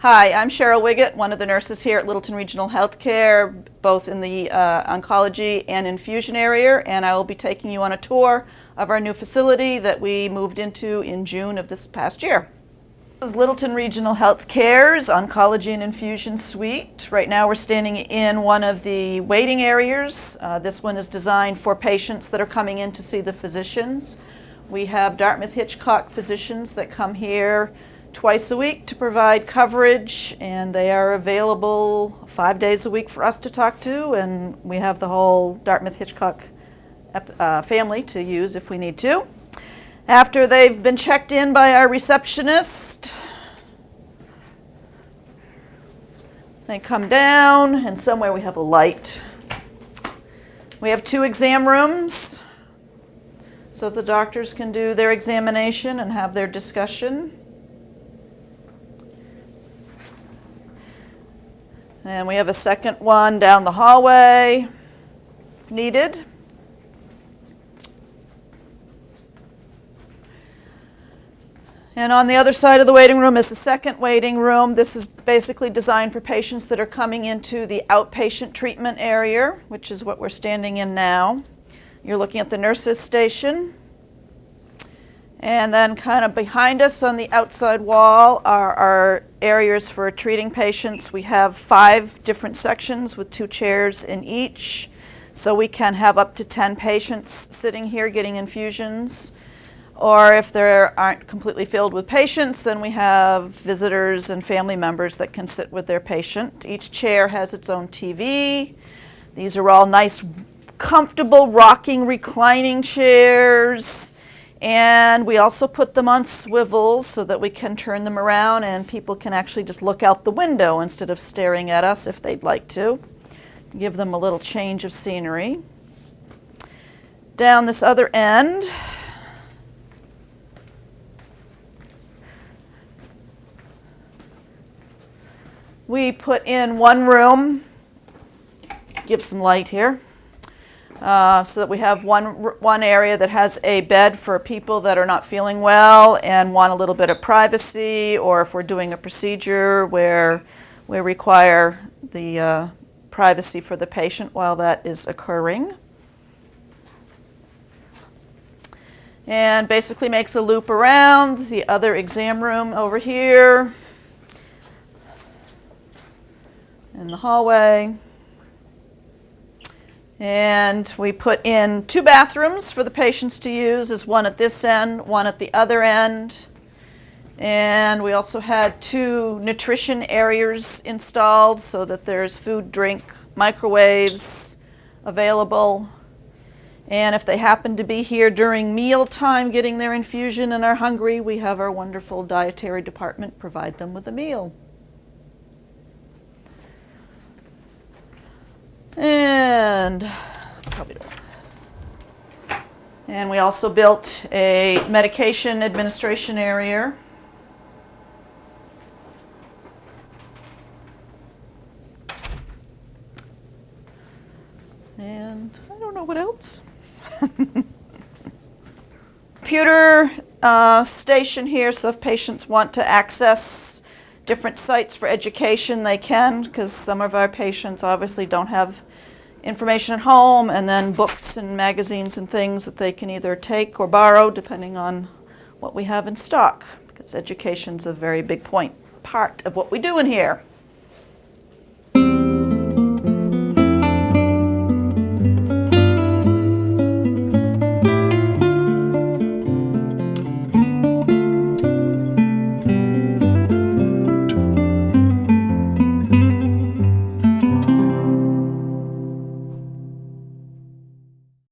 Hi, I'm Cheryl Wiggett, one of the nurses here at Littleton Regional Healthcare, both in the oncology and infusion area, and I will be taking you on a tour of our new facility that we moved into in June of this past year. This is Littleton Regional Healthcare's oncology and infusion suite. Right now we're standing in one of the waiting areas. This one is designed for patients that are coming in to see the physicians. We have Dartmouth-Hitchcock physicians that come here twice a week to provide coverage, and they are available 5 days a week for us to talk to, and we have the whole Dartmouth-Hitchcock family to use if we need to. After they've been checked in by our receptionist, they come down, and somewhere we have a light. We have 2 exam rooms so the doctors can do their examination and have their discussion. And we have a second one down the hallway if needed. And on the other side of the waiting room is the second waiting room. This is basically designed for patients that are coming into the outpatient treatment area, which is what we're standing in now. You're looking at the nurses' station. And then kind of behind us on the outside wall are our areas for treating patients. We have 5 different sections with 2 chairs in each. So we can have up to 10 patients sitting here getting infusions. Or if they aren't completely filled with patients, then we have visitors and family members that can sit with their patient. Each chair has its own TV. These are all nice, comfortable, rocking, reclining chairs. And we also put them on swivels so that we can turn them around and people can actually just look out the window instead of staring at us if they'd like to. Give them a little change of scenery. Down this other end, we put in one room, give some light here. So that we have one area that has a bed for people that are not feeling well and want a little bit of privacy, or if we're doing a procedure where we require the privacy for the patient while that is occurring. And basically makes a loop around the other exam room over here in the hallway. And we put in 2 bathrooms for the patients to use. There's one at this end, one at the other end. And we also had 2 nutrition areas installed so that there's food, drink, microwaves available. And if they happen to be here during mealtime getting their infusion and are hungry, we have our wonderful dietary department provide them with a meal. And we also built a medication administration area. And I don't know what else. Computer station here, so if patients want to access different sites for education, they can, because some of our patients obviously don't have information at home, and then books and magazines and things that they can either take or borrow depending on what we have in stock, because education's a very big part of what we do in here.